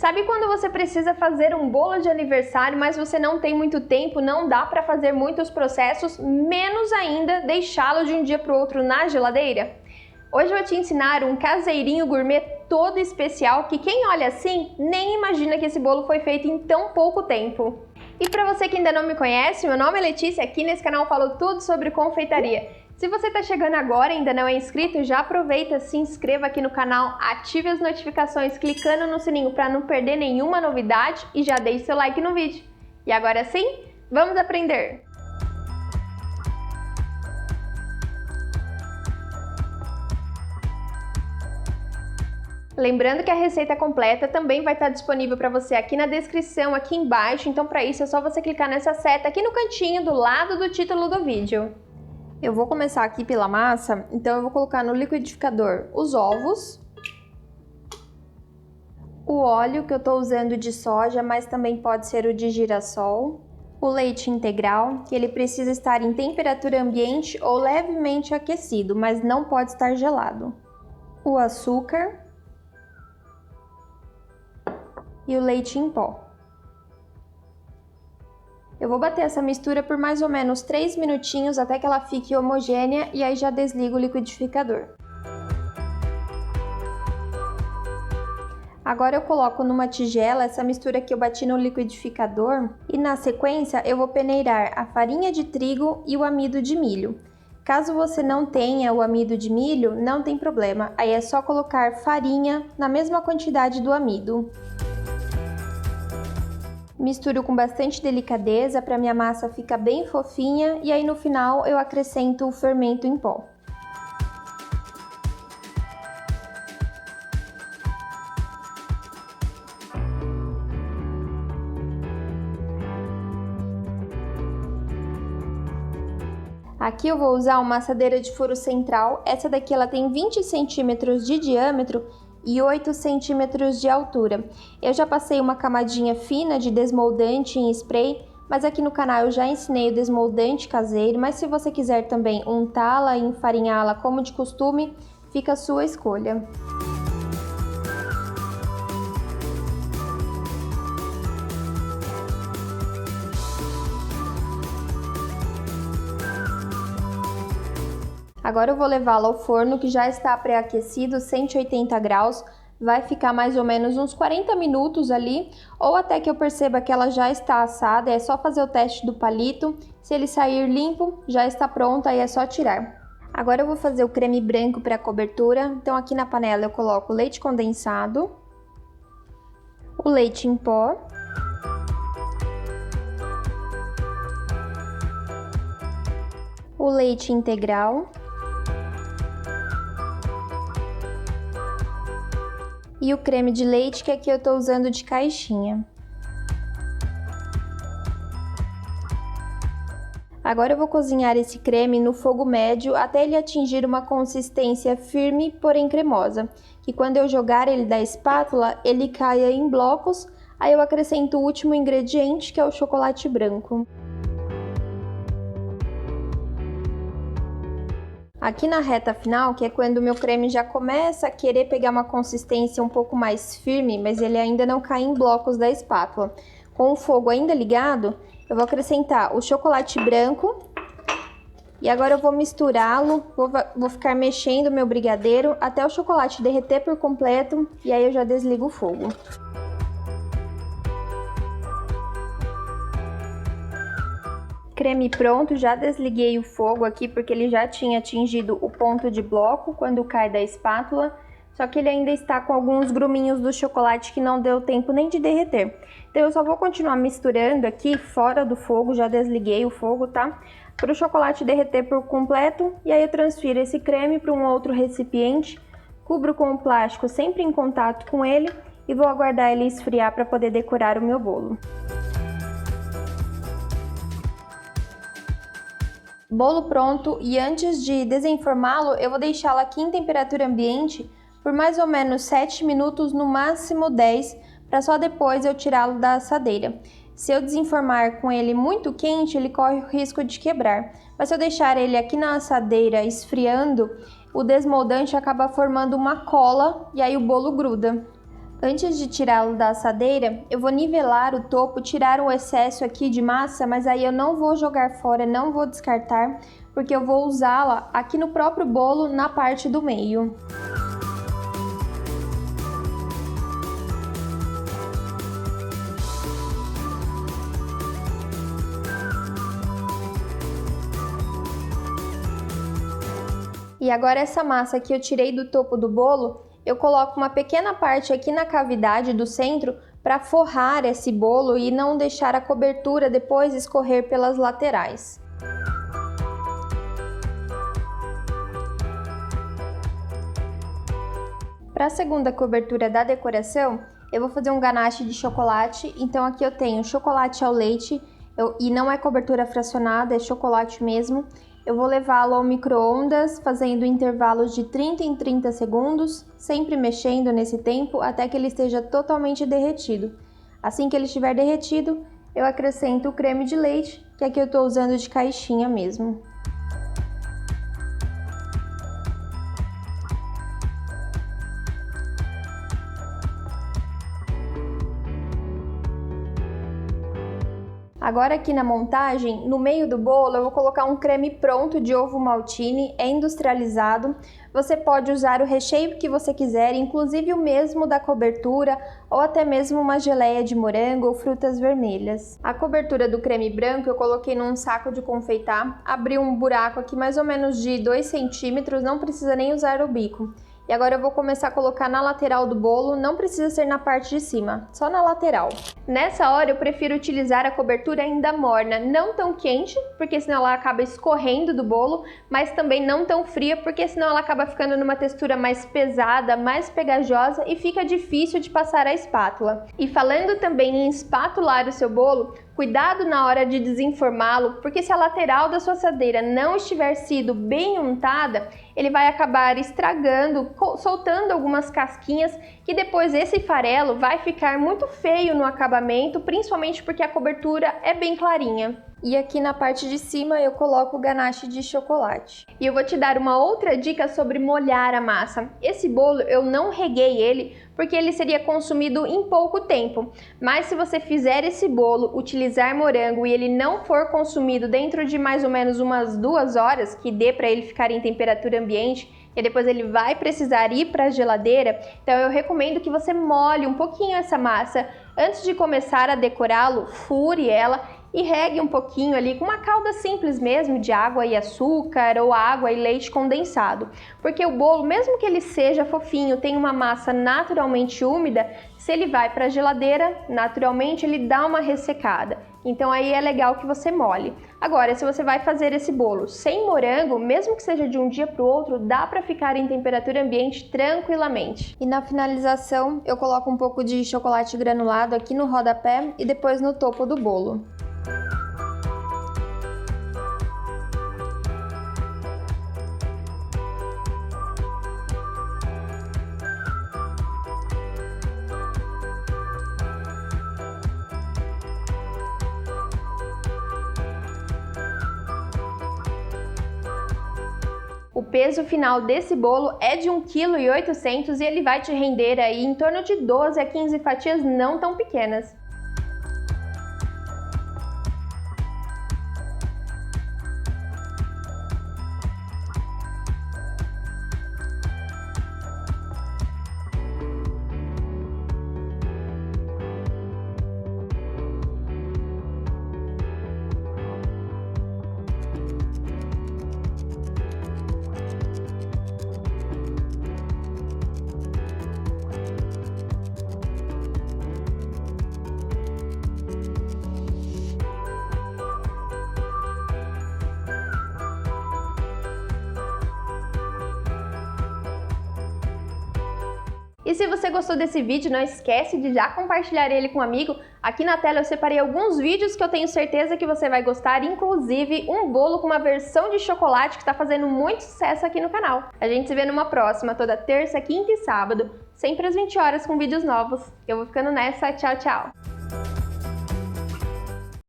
Sabe quando você precisa fazer um bolo de aniversário, mas você não tem muito tempo, não dá para fazer muitos processos, menos ainda deixá-lo de um dia para o outro na geladeira? Hoje eu vou te ensinar um caseirinho gourmet todo especial que quem olha assim nem imagina que esse bolo foi feito em tão pouco tempo. E para você que ainda não me conhece, meu nome é Letícia, aqui nesse canal eu falo tudo sobre confeitaria. Se você está chegando agora e ainda não é inscrito, já aproveita, se inscreva aqui no canal, ative as notificações clicando no sininho para não perder nenhuma novidade e já deixe seu like no vídeo. E agora sim, vamos aprender! Lembrando que a receita completa também vai estar disponível para você aqui na descrição, aqui embaixo, então para isso é só você clicar nessa seta aqui no cantinho do lado do título do vídeo. Eu vou começar aqui pela massa, então eu vou colocar no liquidificador os ovos, o óleo que eu estou usando de soja, mas também pode ser o de girassol, o leite integral, que ele precisa estar em temperatura ambiente ou levemente aquecido, mas não pode estar gelado, o açúcar e o leite em pó. Eu vou bater essa mistura por mais ou menos 3 minutinhos até que ela fique homogênea e aí já desligo o liquidificador. Agora eu coloco numa tigela essa mistura que eu bati no liquidificador e na sequência eu vou peneirar a farinha de trigo e o amido de milho. Caso você não tenha o amido de milho, não tem problema, aí é só colocar farinha na mesma quantidade do amido. Misturo com bastante delicadeza para minha massa ficar bem fofinha e aí no final eu acrescento o fermento em pó. Aqui eu vou usar uma assadeira de furo central, essa daqui ela tem 20 centímetros de diâmetro e 8 centímetros de altura. Eu já passei uma camadinha fina de desmoldante em spray, mas aqui no canal eu já ensinei o desmoldante caseiro, mas se você quiser também untá-la e enfarinhá-la como de costume, fica a sua escolha. Agora eu vou levá-la ao forno que já está pré-aquecido, 180 graus, vai ficar mais ou menos uns 40 minutos ali, ou até que eu perceba que ela já está assada, é só fazer o teste do palito, se ele sair limpo, já está pronta e é só tirar. Agora eu vou fazer o creme branco para a cobertura, então aqui na panela eu coloco o leite condensado, o leite em pó, o leite integral, e o creme de leite que aqui eu estou usando de caixinha. Agora eu vou cozinhar esse creme no fogo médio até ele atingir uma consistência firme, porém cremosa, que quando eu jogar ele da espátula, ele caia em blocos, aí eu acrescento o último ingrediente, que é o chocolate branco. Aqui na reta final, que é quando o meu creme já começa a querer pegar uma consistência um pouco mais firme, mas ele ainda não cai em blocos da espátula. Com o fogo ainda ligado, eu vou acrescentar o chocolate branco e agora eu vou misturá-lo, vou ficar mexendo o meu brigadeiro até o chocolate derreter por completo e aí eu já desligo o fogo. Creme pronto, já desliguei o fogo aqui porque ele já tinha atingido o ponto de bloco quando cai da espátula, só que ele ainda está com alguns gruminhos do chocolate que não deu tempo nem de derreter. Então eu só vou continuar misturando aqui fora do fogo, já desliguei o fogo, tá? Para o chocolate derreter por completo e aí eu transfiro esse creme para um outro recipiente, cubro com o plástico sempre em contato com ele e vou aguardar ele esfriar para poder decorar o meu bolo. Bolo pronto e antes de desenformá-lo, eu vou deixá-lo aqui em temperatura ambiente por mais ou menos 7 minutos, no máximo 10, para só depois eu tirá-lo da assadeira. Se eu desenformar com ele muito quente, ele corre o risco de quebrar. Mas se eu deixar ele aqui na assadeira esfriando, o desmoldante acaba formando uma cola e aí o bolo gruda. Antes de tirá-lo da assadeira, eu vou nivelar o topo, tirar o excesso aqui de massa, mas aí eu não vou jogar fora, não vou descartar, porque eu vou usá-la aqui no próprio bolo, na parte do meio. E agora essa massa que eu tirei do topo do bolo, eu coloco uma pequena parte aqui na cavidade do centro para forrar esse bolo e não deixar a cobertura depois escorrer pelas laterais. Para a segunda cobertura da decoração, eu vou fazer um ganache de chocolate. Então aqui eu tenho chocolate ao leite, e não é cobertura fracionada, é chocolate mesmo. Eu vou levá-lo ao micro-ondas, fazendo intervalos de 30 em 30 segundos, sempre mexendo nesse tempo até que ele esteja totalmente derretido. Assim que ele estiver derretido, eu acrescento o creme de leite, que aqui eu estou usando de caixinha mesmo. Agora aqui na montagem, no meio do bolo, eu vou colocar um creme pronto de ovo maltine, é industrializado. Você pode usar o recheio que você quiser, inclusive o mesmo da cobertura, ou até mesmo uma geleia de morango ou frutas vermelhas. A cobertura do creme branco eu coloquei num saco de confeitar, abri um buraco aqui mais ou menos de 2 centímetros, não precisa nem usar o bico. E agora eu vou começar a colocar na lateral do bolo, não precisa ser na parte de cima, só na lateral. Nessa hora eu prefiro utilizar a cobertura ainda morna, não tão quente, porque senão ela acaba escorrendo do bolo, mas também não tão fria, porque senão ela acaba ficando numa textura mais pesada, mais pegajosa e fica difícil de passar a espátula. E falando também em espatular o seu bolo, cuidado na hora de desenformá-lo, porque se a lateral da sua assadeira não estiver sido bem untada, ele vai acabar estragando, soltando algumas casquinhas, que depois esse farelo vai ficar muito feio no acabamento, principalmente porque a cobertura é bem clarinha. E aqui na parte de cima eu coloco o ganache de chocolate. E eu vou te dar uma outra dica sobre molhar a massa. Esse bolo eu não reguei ele, porque ele seria consumido em pouco tempo. Mas se você fizer esse bolo, utilizar morango e ele não for consumido dentro de mais ou menos umas 2 horas, que dê para ele ficar em temperatura ambiente, e depois ele vai precisar ir para a geladeira, então eu recomendo que você molhe um pouquinho essa massa. Antes de começar a decorá-lo, fure ela e regue um pouquinho ali com uma calda simples mesmo de água e açúcar ou água e leite condensado. Porque o bolo, mesmo que ele seja fofinho, tem uma massa naturalmente úmida, se ele vai para a geladeira, naturalmente ele dá uma ressecada. Então aí é legal que você molhe. Agora, se você vai fazer esse bolo sem morango, mesmo que seja de um dia para o outro, dá para ficar em temperatura ambiente tranquilamente. E na finalização, eu coloco um pouco de chocolate granulado aqui no rodapé e depois no topo do bolo. O peso final desse bolo é de 1,8 kg e ele vai te render aí em torno de 12 a 15 fatias não tão pequenas. E se você gostou desse vídeo, não esquece de já compartilhar ele com um amigo. Aqui na tela eu separei alguns vídeos que eu tenho certeza que você vai gostar, inclusive um bolo com uma versão de chocolate que está fazendo muito sucesso aqui no canal. A gente se vê numa próxima, toda terça, quinta e sábado, sempre às 20 horas com vídeos novos. Eu vou ficando nessa, tchau, tchau!